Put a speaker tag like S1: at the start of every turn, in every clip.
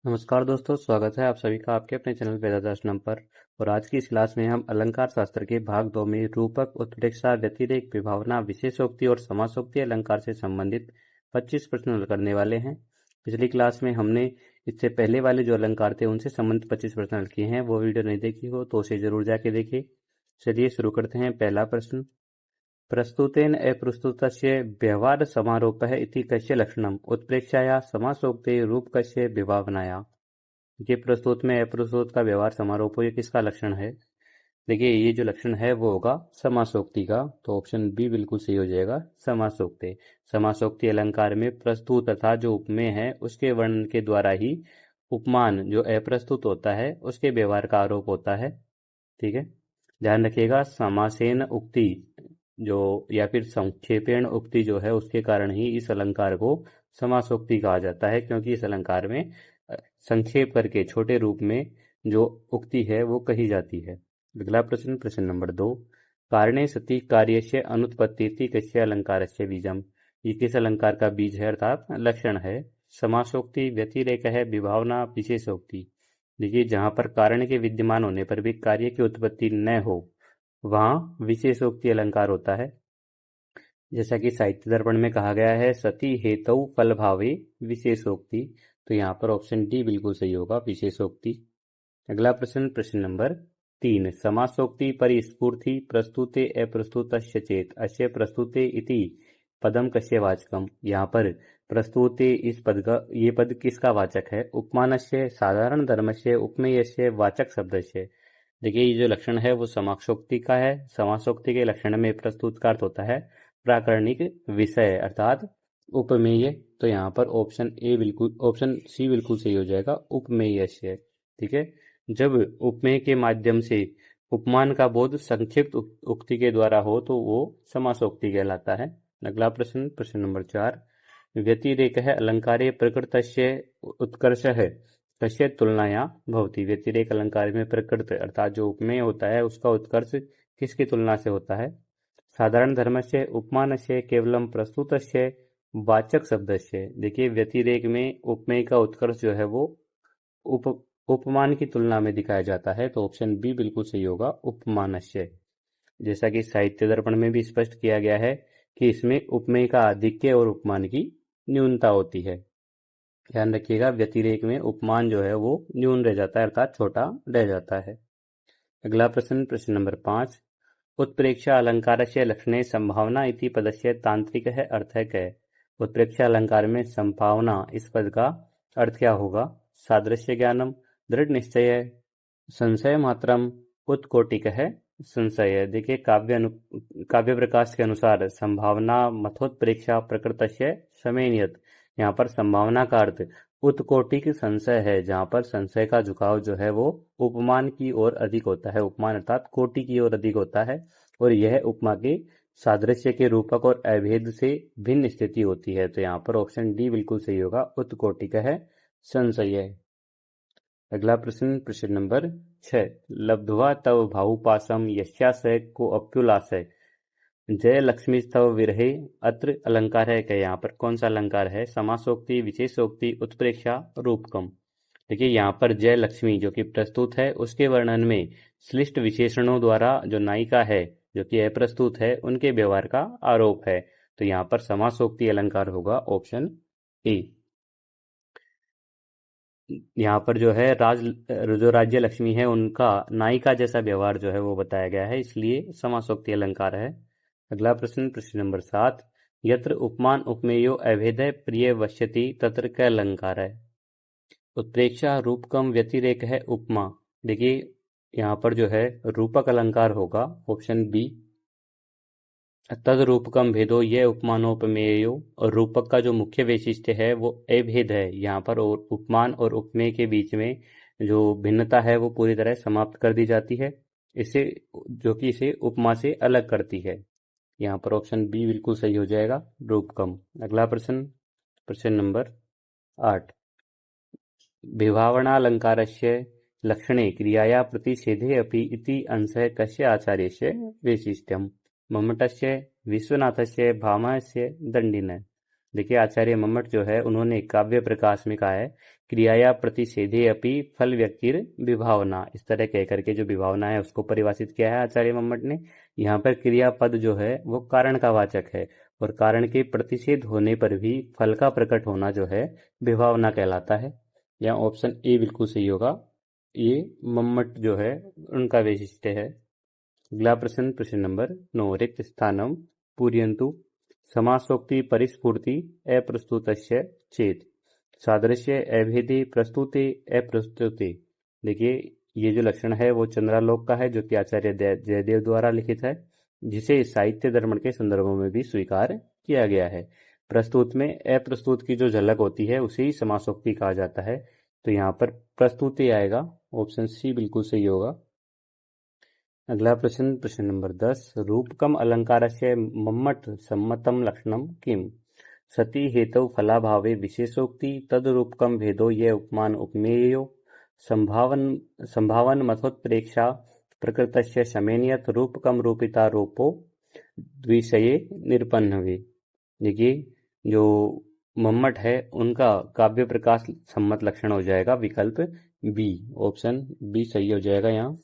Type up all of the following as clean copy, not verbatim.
S1: नमस्कार दोस्तों, स्वागत है आप सभी का आपके अपने चैनल वेदादर्शनम पर। और आज की इस क्लास में हम अलंकार शास्त्र के भाग 2 में रूपक, उत्प्रेक्षा, व्यतिरेक, विभावना, विशेषोक्ति और समासोक्ति अलंकार से संबंधित 25 प्रश्न हल करने वाले हैं। पिछली क्लास में हमने इससे पहले वाले जो अलंकार थे उनसे संबंधित 25 प्रश्न हल किए हैं। वो वीडियो नहीं देखी हो तो उसे जरूर जाके देखिए। चलिए शुरू करते हैं। पहला प्रश्न, प्रस्तुतेन अप्रस्तुतस्य व्यवहारसमारोपः इति कस्य लक्षणम् उत्प्रेक्षाया समासोक्ते रूपकस्य विभावनाया। देखिए, प्रस्तुत में अप्रस्तुत का व्यवहार समारोप ये किसका लक्षण है? देखिए, ये जो लक्षण है वो होगा समासोक्ति का, तो ऑप्शन बी बिल्कुल सही हो जाएगा, समासोक्ति। समासोक्ति अलंकार में प्रस्तुत तथा जो उपमेय है उसके वर्णन के द्वारा ही उपमान जो अप्रस्तुत होता है उसके व्यवहार का आरोप होता है। ठीक है, ध्यान रखिएगा, समासेन उक्ति जो या फिर संक्षेपेण उक्ति जो है उसके कारण ही इस अलंकार को समासोक्ति कहा जाता है, क्योंकि इस अलंकार में संक्षेप करके छोटे रूप में जो उक्ति है वो कही जाती है। अगला प्रश्न, प्रश्न नंबर 2, कारणे सति कार्यस्य अनुत्पत्ति कस्य अलंकारस्य बीजम। ये किस अलंकार का बीज है अर्थात लक्षण है? समासोक्ति, व्यतिरेक है, विभावना, विशेषोक्ति। देखिए, जहां पर कारण के विद्यमान होने पर भी कार्य की उत्पत्ति न हो वहां विशेषोक्ति अलंकार होता है। जैसा कि साहित्य दर्पण में कहा गया है, सती हेतु फल भावे विशेषोक्ति। तो यहाँ पर ऑप्शन डी बिल्कुल सही होगा, विशेषोक्ति। अगला प्रश्न, प्रश्न नंबर 3, समासोक्ति परिस्फूर्ति प्रस्तुते अप्रस्तुतस्य चेत अस्य प्रस्तुते इति पदम कस्य वाचकम। यहाँ पर प्रस्तुते इस पद का ये पद किसका वाचक है? उपमानस्य, साधारण धर्मस्य, उपमेयस्य, वाचक शब्दस्य। देखिए, ये जो लक्षण है वो समासोक्ति का है। समासोक्ति के लक्षण में प्रस्तुत का अर्थ होता है प्राकरणिक विषय अर्थात उपमेय। तो यहाँ पर ऑप्शन सी बिल्कुल सही हो जाएगा, उपमेयस्य। ठीक है, जब उपमेय के माध्यम से उपमान का बोध संक्षिप्त उक्ति के द्वारा हो तो वो समासोक्ति कहलाता है। अगला प्रश्न, प्रश्न नंबर 4, व्यतिरेक है अलंकारे प्रकृतस्य उत्कर्षः कस्य तुलनाया भवति। व्यतिरेक अलंकार में प्रकृत अर्थात जो उपमेय होता है उसका उत्कर्ष किसकी तुलना से होता है? साधारण धर्मस्य, उपमानस्य, केवलम प्रस्तुतस्य, वाचक शब्दस्य। देखिए, व्यतिरेक में उपमेय का उत्कर्ष जो है वो उपमान की तुलना में दिखाया जाता है, तो ऑप्शन बी बिल्कुल सही होगा, उपमानस्य। जैसा कि साहित्य दर्पण में भी स्पष्ट किया गया है कि इसमें उपमेय का आधिक्य और उपमान की न्यूनता होती है। ध्यान रखिएगा, व्यतिरेक में उपमान जो है वो न्यून रह जाता है अर्थात छोटा रह जाता है। अगला प्रश्न, प्रश्न नंबर 5, उत्प्रेक्षा अलंकारस्य लक्षणे संभावना इति पदस्य तांत्रिक है अर्थः कः। उत्प्रेक्षा अलंकार में संभावना इस पद का अर्थ क्या होगा? सादृश्य ज्ञानम, दृढ़ निश्चय, संशय मात्रम, उत्कोटिक है संशय। देखिए, काव्य प्रकाश के अनुसार संभावना मथोत्प्रेक्षा प्रकृतस्य समेनियत। यहाँ पर संभावना का अर्थ उत्कोटिक संशय है, जहाँ पर संशय का झुकाव जो है वो उपमान की ओर अधिक होता है। उपमान अर्थात कोटि की ओर अधिक होता है, और यह उपमा के सादृश्य के रूपक और अभेद से भिन्न स्थिति होती है। तो यहाँ पर ऑप्शन डी बिल्कुल सही होगा, उत्कोटिक है संशय। अगला प्रश्न, प्रश्न नंबर 6, लब्ध्वा तव भावुपासम यस्याशय को अप्युलाशय जय लक्ष्मी तव विरहे अत्र अलंकार है क्या। यहाँ पर कौन सा अलंकार है? समासोक्ति, विशेषोक्ति, उत्प्रेक्षा, रूपकम। देखिए, यहाँ पर जय लक्ष्मी जो कि प्रस्तुत है उसके वर्णन में श्लिष्ट विशेषणों द्वारा जो नायिका है जो कि अप्रस्तुत है उनके व्यवहार का आरोप है। तो यहाँ पर समासोक्ति अलंकार होगा, ऑप्शन ए। यहाँ पर जो है जो राज्य लक्ष्मी है उनका नायिका जैसा व्यवहार जो है वो बताया गया है, इसलिए समासोक्ति अलंकार है। अगला प्रश्न, प्रश्न नंबर 7, यत्र उपमान उपमेयो अभेदय प्रिय वश्यति तत्र क अलंकार है। उत्प्रेक्षा, रूपकम, व्यतिरेक है, उपमा। देखिए, यहाँ पर जो है रूपक अलंकार होगा, ऑप्शन बी। तद रूपकम भेदो ये उपमानोपमेयो, और रूपक का जो मुख्य वैशिष्ट्य है वो अभेद है। यहाँ पर और उपमान और उपमेय के बीच में जो भिन्नता है वो पूरी तरह समाप्त कर दी जाती है, इसे जो कि इसे उपमा से अलग करती है। यहाँ पर ऑप्शन बी बिल्कुल सही हो जाएगा, रूपकम। अगला प्रश्न, प्रश्न नंबर 8, विभावनालंकारस्य लक्षणे क्रियाया प्रतिषेधे अपि इति अंशः कस्य आचार्यस्य वैशिष्ट्यम्। मम्मटस्य, विश्वनाथस्य, भामहस्य, दण्डिनः। देखिए आचार्य मम्मट जो है उन्होंने काव्य प्रकाश में कहा है क्रियाया प्रतिषेधे अपि फल व्यक्तिर विभावना, इस तरह कह करके जो विभावना है उसको परिभाषित किया है आचार्य मम्मट ने। यहाँ पर क्रियापद जो है वो कारण का वाचक है और कारण के प्रतिषेध होने पर भी फल का प्रकट होना जो है विभावना कहलाता है। यहाँ ऑप्शन ए बिल्कुल सही होगा, ये मम्मट जो है उनका वैशिष्ट्य है। अगला प्रश्न, प्रश्न नंबर 9, रिक्त स्थानम पूरयन्तु समासोक्ति परिस्फूर्ति अप्रस्तुतस्य चेत सादृश्य अभेदे प्रस्तुते अप्रस्तुते। देखिए ये जो लक्षण है वो चंद्रालोक का है जो कि आचार्य जयदेव द्वारा लिखित है, जिसे साहित्य दर्पण के संदर्भों में भी स्वीकार किया गया है। प्रस्तुत में अप्रस्तुत की जो झलक होती है उसे ही समासोक्ति कहा जाता है, तो यहाँ पर प्रस्तुति आएगा, ऑप्शन सी बिल्कुल सही होगा। अगला प्रश्न, प्रश्न नंबर 10, रूपकम अलंकारस्य मम्मट सम्मतम लक्षणम किम सति हेतु फलाभावे विशेषोक्ति तद्रूपकम भेदो ये उपमान उपमेयो संभावन मथोत्प्रेक्षा प्रकृतस्य शमेनियत रूपकम रूपिता रूपो द्विशये निरपन्नवे। देखिए जो मम्मट है उनका काव्य प्रकाश सम्मत लक्षण हो जाएगा विकल्प बी, ऑप्शन बी सही हो जाएगा यहाँ।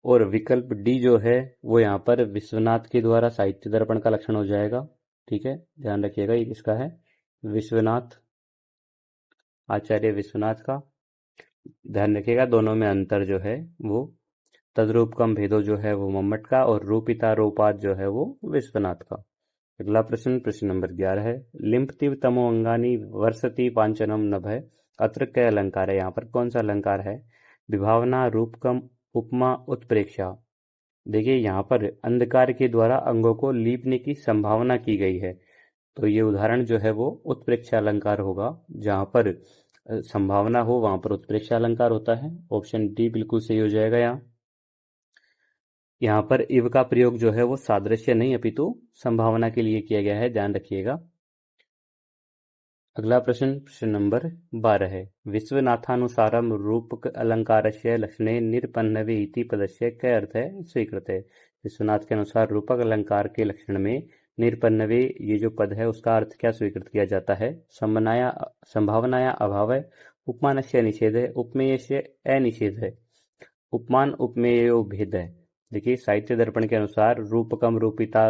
S1: और विकल्प डी जो है वो यहाँ पर विश्वनाथ के द्वारा साहित्य दर्पण का लक्षण हो जाएगा। ठीक है, ध्यान रखिएगा ये किसका है, विश्वनाथ, आचार्य विश्वनाथ का। ध्यान रखिएगा दोनों में अंतर जो है वो तद्रूपकम भेदो जो है वो मम्मट का और रूपिता रूपात जो है वो विश्वनाथ का। अगला प्रश्न, प्रश्न नंबर 11 है, लिम्पति तमो अंगानी वर्षति पांचनम नभय अत्र क अलंकार है, यहाँ पर कौन सा अलंकार है, विभावना रूपकम उपमा उत्प्रेक्षा। देखिए यहाँ पर अंधकार के द्वारा अंगों को लीपने की संभावना की गई है, तो ये उदाहरण जो है वो उत्प्रेक्षा अलंकार होगा, जहाँ पर संभावना हो वहां पर उत्प्रेक्षा अलंकार होता है। ऑप्शन डी बिल्कुल सही हो जाएगा। यहाँ पर इव का प्रयोग जो है वो सादृश्य नहीं अपितु संभावना के लिए किया गया है, ध्यान रखिएगा। अगला प्रश्न, प्रश्न नंबर 12 है, विश्वनाथानुसारम रूपक अलंकारस्य लक्षणे निरपन्नवे इति पदस्य क अर्थ है स्वीकृत है। विश्वनाथ के अनुसार रूपक अलंकार के लक्षण में निरपन्नवे ये जो पद है उसका अर्थ क्या स्वीकृत किया जाता है, संभावनाया अभाव है, उपमानस्य निषेध है, उपमेयस्य अनिषेध है, उपमान उपमेयो भेद है। देखिए साहित्य दर्पण के अनुसार रूपकम रूपिता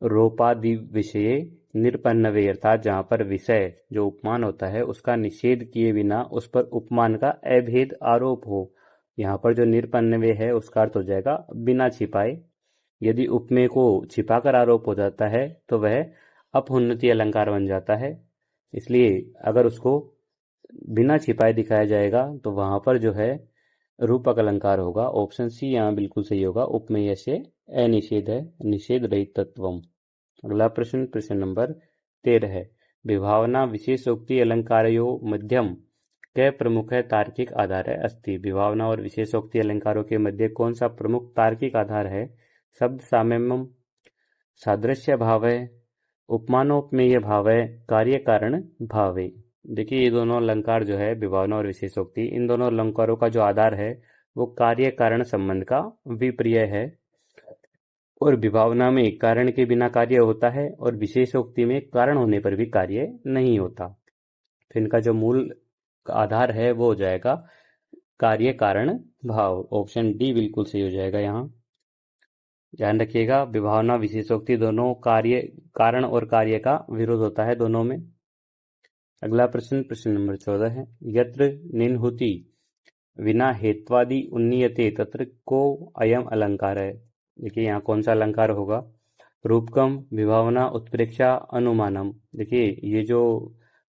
S1: रोपादि विषय निरपन्नवे, अर्थात जहाँ पर विषय जो उपमान होता है उसका निषेध किए बिना उस पर उपमान का अभेद आरोप हो, यहाँ पर जो निरपन्नवे है उसका अर्थ हो जाएगा बिना छिपाए। यदि उपमेय को छिपाकर आरोप हो जाता है तो वह अपहुन्नति अलंकार बन जाता है, इसलिए अगर उसको बिना छिपाए दिखाया जाएगा तो वहां पर जो है रूपक अलंकार होगा। ऑप्शन सी यहाँ बिल्कुल सही होगा, उपमेय से अनिषेध है, निषेध रहित तत्वम। अगला प्रश्न, प्रश्न नंबर 13 है, विभावना विशेषोक्ति अलंकारयो मध्यम क प्रमुख तार्किक आधार है अस्ति। विभावना और विशेषोक्ति अलंकारों के मध्य कौन सा प्रमुख तार्किक आधार है, शब्द साम्यम, सादृश्य भाव है, उपमानोपमेय भाव है, कार्य कारण भाव है। देखिए ये दोनों अलंकार जो है विभावना और विशेषोक्ति, इन दोनों अलंकारों का जो आधार है वो कार्य कारण संबंध का विपर्य है, और विभावना में कारण के बिना कार्य होता है और विशेषोक्ति में कारण होने पर भी कार्य नहीं होता। तो इनका जो मूल आधार है वो हो जाएगा कार्य कारण भाव, ऑप्शन डी बिल्कुल सही हो जाएगा। यहाँ ध्यान रखिएगा विभावना विशेषोक्ति दोनों कार्य कारण और कार्य का विरोध होता है दोनों में। अगला प्रश्न, प्रश्न नंबर 14 है, यत्र निन्हुति विना हेत्वादि उन्नीयते तत्र को अयम अलंकार है। देखिए यहाँ कौन सा अलंकार होगा, रूपकम, विभावना, उत्प्रेक्षा, अनुमानम। देखिए ये जो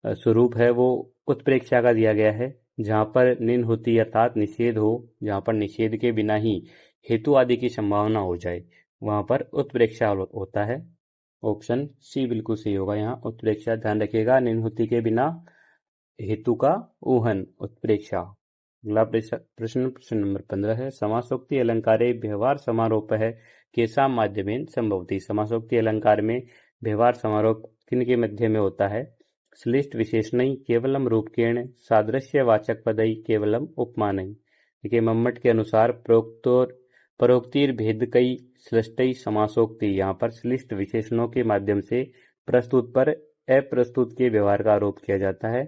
S1: स्वरूप है वो उत्प्रेक्षा का दिया गया है, जहाँ पर निन्हुति अर्थात निषेध हो, जहाँ पर निषेध के बिना ही हेतु आदि की संभावना हो जाए वहां पर उत्प्रेक्षा होता है। ऑप्शन सी बिल्कुल सही होगा यहाँ, उत्प्रेक्षा। ध्यान रखिएगा निन्हुति के बिना हेतु का ऊहन उत्प्रेक्षा। अगला प्रश्न, प्रश्न नंबर 15 है, समासोक्ति अलंकारे व्यवहार समारोप है केसा माध्यमेन संभवती। समासोक्ति अलंकार में व्यवहार समारोप किन के मध्य में होता है, श्लिष्ट विशेषण केवलम रूपकेण, सादृश्य वाचक पदई केवलम उपमान। देखिए मम्मट के अनुसार परोक्तिर भेद कई श्लिष्टई समासोक्ति, यहाँ पर श्लिष्ट विशेषणों के माध्यम से प्रस्तुत पर अप्रस्तुत के व्यवहार का आरोप किया जाता है।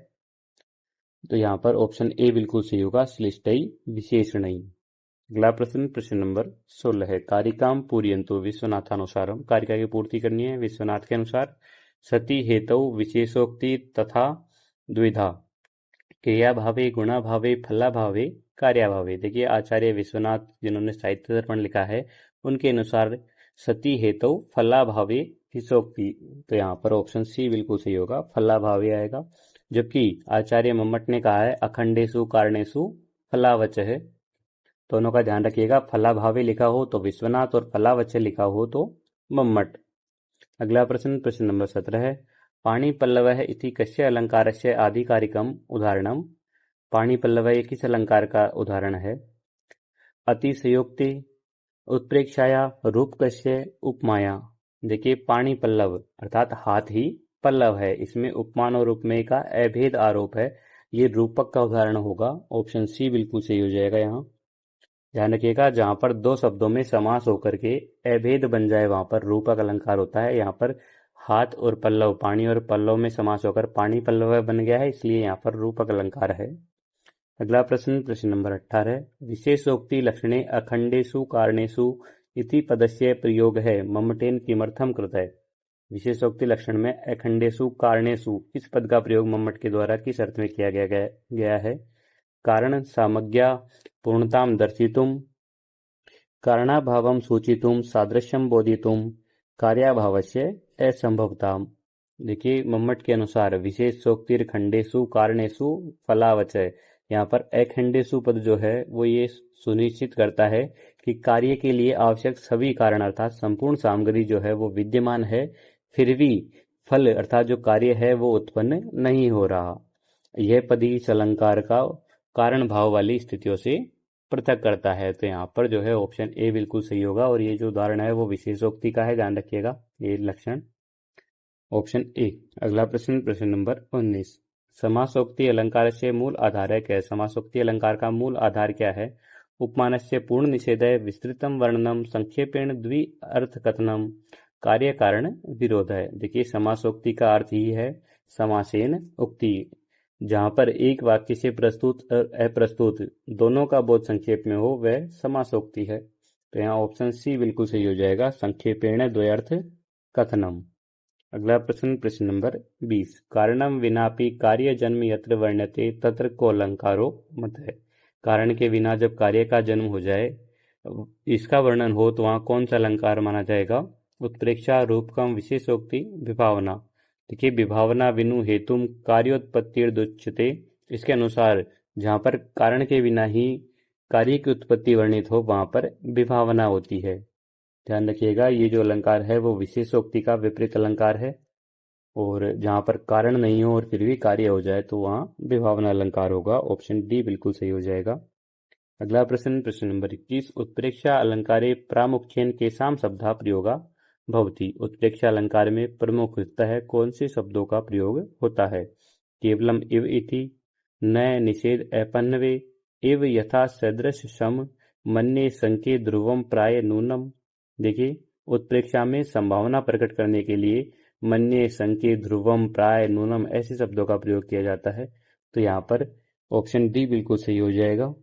S1: तो यहाँ पर ऑप्शन ए बिल्कुल सही होगा, श्लिष्टई विशेषणई। अगला प्रश्न, प्रश्न नंबर 16 है, कारिकाम पूरयन्तु विश्वनाथानुसारम। कारिका की पूर्ति करनी है विश्वनाथ के अनुसार। सती हेतौ विशेषोक्ति तथा द्विधा, क्रिया भावे, गुणा भावे, फला भावे, कार्या भावे। देखिए आचार्य विश्वनाथ जिन्होंने साहित्य दर्पण लिखा है उनके अनुसार सती हेतु फला भावे विशेषोक्ति। तो यहाँ पर ऑप्शन सी बिल्कुल सही होगा, फला भावे आएगा। जबकि आचार्य मम्मट ने कहा है अखंडेषु कारणेषु फलावच है। दोनों का ध्यान रखिएगा, फला भावे लिखा हो तो विश्वनाथ और फलावच लिखा हो तो मम्मट। अगला प्रश्न, प्रश्न नंबर 17 है, पाणी पल्लवः इति कस्य अलंकारस्य आधिकारिकम उदाहरणम। पाणी पल्लव ये किस अलंकार का उदाहरण है? अतिशयोक्ति, उत्प्रेक्षाया, रूपकस्य, उपमाया। देखिए पाणी पल्लव अर्थात हाथ ही पल्लव है, इसमें उपमान और उपमेय का अभेद आरोप है, ये रूपक का उदाहरण होगा। ऑप्शन सी बिल्कुल सही हो जाएगा। यहाँ ध्यान रखिएगा, जहां पर दो शब्दों में समास होकर के अभेद बन जाए वहां पर रूपक अलंकार होता है। यहाँ पर हाथ और पल्लव, पानी और पल्लव में समास होकर पानी पल्लव बन गया है, इसलिए यहाँ पर रूपक अलंकार है। अगला प्रश्न, प्रश्न नंबर 18, विशेषोक्ति लक्षणे अखंडेषु कारणेषु इति पदस्य प्रयोग है मम्मटेन किमर्थम कृतः। विशेषोक्ति लक्षण में अखंडेषु कारणेषु इस पद का प्रयोग मम्मट के द्वारा किस अर्थ में किया गया है? कारण सामग्र्या पूर्णतां दर्शितुं, कारणाभावं सूचितुं, सादृश्यं बोधितुं, कार्याभावस्य असंभवताम्। देखिए मम्मट के अनुसार विशेषोक्तिर खंडेषु कारणेषु फलावच है। यहाँ पर अखंडेषु पद जो है वो ये सुनिश्चित करता है कि कार्य के लिए आवश्यक सभी कारण अर्थात संपूर्ण सामग्री जो है वो विद्यमान है, फिर भी फल अर्थात जो कार्य है वो उत्पन्न नहीं हो रहा। यह पद इस अलंकार का कारण भाव वाली स्थितियों से पृथक करता है। तो यहाँ पर जो है ऑप्शन ए बिल्कुल सही होगा, और ये जो उदाहरण है वो विशेषोक्ति का है, ध्यान रखिएगा ये लक्षण ऑप्शन ए। अगला प्रश्न, प्रश्न नंबर 19, समासोक्ति अलंकार से मूल आधार है क्या? समासोक्ति अलंकार का मूल आधार क्या है? उपमानस्य पूर्ण निषेधय, विस्तृतम वर्णनम, संक्षेपेण द्वि अर्थ कथनम, कार्य कारण विरोध है। देखिए समासोक्ति का अर्थ ही है समासेन उक्ति, जहां पर एक वाक्य से प्रस्तुत और अप्रस्तुत दोनों का बोध संक्षेप में हो वह समासोक्ति है। तो यहाँ ऑप्शन सी बिल्कुल सही हो जाएगा, संक्षेपेण द्वयर्थ कथनम। अगला प्रश्न, प्रश्न नंबर 20, कारणम विनापि कार्य जन्म यत्र वर्ण्यते तत्र को अलंकारो मत है। कारण के बिना जब कार्य का जन्म हो जाए, इसका वर्णन हो तो वहाँ कौन सा अलंकार माना जाएगा? उत्प्रेक्षा, रूपकम, विशेषोक्ति, विभावना। देखिए विभावना विनु हेतुम कार्योत्पत्तिर्दुच्यते, इसके अनुसार जहाँ पर कारण के बिना ही कार्य की उत्पत्ति वर्णित हो वहाँ पर विभावना होती है। ध्यान रखिएगा ये जो अलंकार है वो विशेषोक्ति का विपरीत अलंकार है, और जहाँ पर कारण नहीं हो और फिर भी कार्य हो जाए तो वहाँ विभावना अलंकार होगा। ऑप्शन डी बिल्कुल सही हो जाएगा। अगला प्रश्न, प्रश्न नंबर 21, उत्प्रेक्षा अलंकारे प्रामुख्येन केषां शब्दा प्रयोगा भवति। उत्प्रेक्षा अलंकार में प्रमुखतः कौन से शब्दों का प्रयोग होता है? केवलम इव इति, न, निषेध, अपन्नवे, इव, यथा, सदृश, सम, मन्ये, संके, ध्रुवम, प्राय, नूनम। देखिए उत्प्रेक्षा में संभावना प्रकट करने के लिए मन्ये, संके, ध्रुवम, प्राय, नूनम ऐसे शब्दों का प्रयोग किया जाता है। तो यहाँ पर ऑप्शन डी बिल्कुल सही हो जाएगा।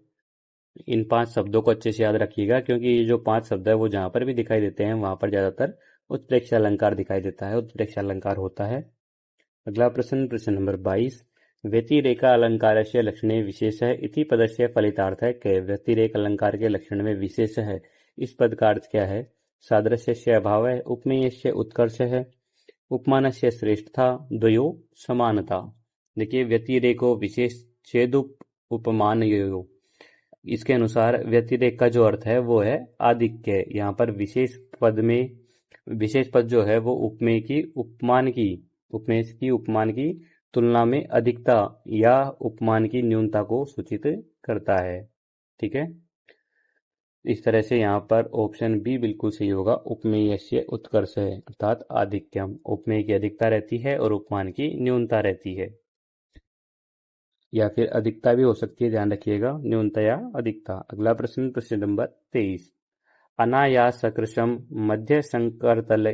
S1: इन 5 शब्दों को अच्छे से याद रखिएगा, क्योंकि ये जो 5 शब्द है वो जहाँ पर भी दिखाई देते हैं वहां पर ज्यादातर उत्प्रेक्षा अलंकार दिखाई देता है, उत्प्रेक्षा अलंकार होता है। अगला प्रश्न, प्रश्न नंबर 22, व्यतिरेका अलंकार से लक्षणे विशेष है इति पदस्य फलितार्थ है के। व्यतिरेक अलंकार के लक्षण में विशेष है, इस पद का अर्थ क्या है? सादृश्य से अभाव है, उपमेय से उत्कर्ष है, उपमान से श्रेष्ठता, द्वयो समानता। देखिए व्यतिरेको विशेष छेदुप उपमान यो, इसके अनुसार व्यतिरेक का जो अर्थ है वो है आधिक्य। यहाँ पर विशेष पद में विशेष पद जो है वो उपमेय की उपमान की तुलना में अधिकता या उपमान की न्यूनता को सूचित करता है। ठीक है, इस तरह से यहाँ पर ऑप्शन बी बिल्कुल सही होगा, उपमेय से उत्कर्ष है अर्थात आधिक्यम। उपमेय की अधिकता रहती है और उपमान की न्यूनता रहती है, या फिर अधिकता भी हो सकती है, ध्यान रखिएगा, न्यूनता या अधिकता। अगला प्रश्न, प्रश्न नंबर 23, अनायास सकृशम मध्य संकरतले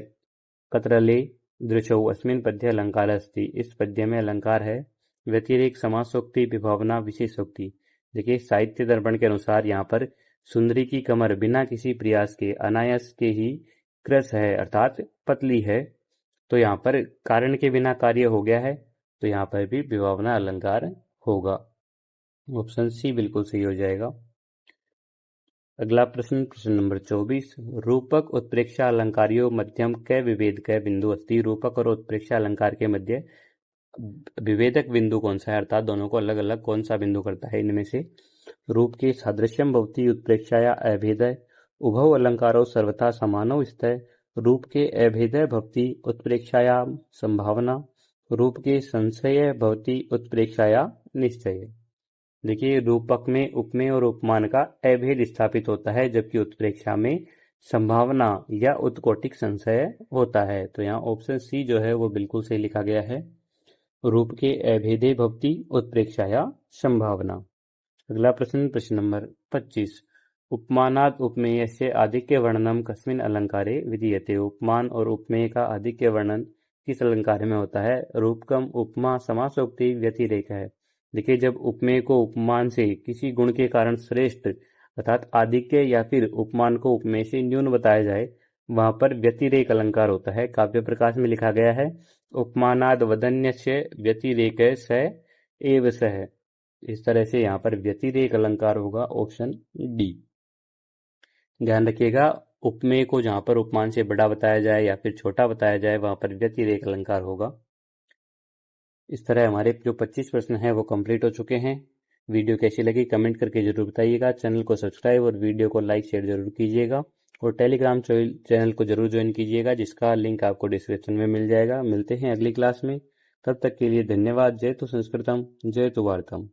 S1: कतरले दृशौ अस्मिन् पद्ये अलंकारः अस्ति। इस पद्य में अलंकार है। व्यतिरेक, समासोक्ति, विभावना, विशेषोक्ति। देखिए साहित्य दर्पण के अनुसार यहाँ पर सुंदरी की कमर बिना किसी प्रयास के अनायास के ही कृश है अर्थात पतली है। तो यहाँ पर कारण के बिना कार्य हो गया है, तो यहाँ पर भी विभावना अलंकार होगा। ऑप्शन सी बिल्कुल सही हो जाएगा। अगला प्रश्न, प्रश्न नंबर 24। रूपक उत्प्रेक्षा अलंकारियों मध्यम क विभेद क बिंदु अस्ति। रूपक और उत्प्रेक्षा अलंकार के मध्य विभेदक बिंदु कौन सा है, अर्थात दोनों को अलग अलग कौन सा बिंदु करता है इनमें से। रूप के सादृश्यम भवति उत्प्रेक्षाया अभेदय उभौ अलंकारो सर्वथा समानौ स्तः। रूप के अभेदय भवति उत्प्रेक्षाया संभावना। रूप के संशय भवति उत्प्रेक्षाया निश्चय। देखिए रूपक में उपमेय और उपमान का अभेद स्थापित होता है, जबकि उत्प्रेक्षा में संभावना या उत्कोटिक संशय होता है। तो यहाँ ऑप्शन सी जो है वो बिल्कुल सही लिखा गया है। रूप के अभेदे भवति उत्प्रेक्षाया संभावना। अगला प्रश्न, प्रश्न नंबर 25। उपमानाद उपमेयस्य आधिक्य वर्णनम कस्मिन् अलंकारे विधीयते। उपमान और उपमेय का आधिक्य वर्णन किस अलंकार में होता है। रूपकम, उपमा, समासोक्ति, व्यतिरेक है। देखिए जब उपमेय को उपमान से किसी गुण के कारण श्रेष्ठ अर्थात आधिक्य या फिर उपमान को उपमेय से न्यून बताया जाए, वहां पर व्यतिरेक अलंकार होता है। काव्य प्रकाश में लिखा गया है उपमानाद वदन्यस्य व्यतिरेक स एव सह। इस तरह से यहाँ पर व्यतिरेक अलंकार होगा, ऑप्शन डी। ध्यान रखिएगा उपमेय को जहां पर उपमान से बड़ा बताया जाए या फिर छोटा बताया जाए वहां पर व्यतिरेक अलंकार होगा। इस तरह हमारे जो 25 प्रश्न हैं वो कंप्लीट हो चुके हैं। वीडियो कैसी लगी कमेंट करके जरूर बताइएगा। चैनल को सब्सक्राइब और वीडियो को लाइक शेयर जरूर कीजिएगा और टेलीग्राम चैनल को जरूर ज्वाइन कीजिएगा, जिसका लिंक आपको डिस्क्रिप्शन में मिल जाएगा। मिलते हैं अगली क्लास में, तब तक के लिए धन्यवाद। जय तु संस्कृतम, जय तु भारतम।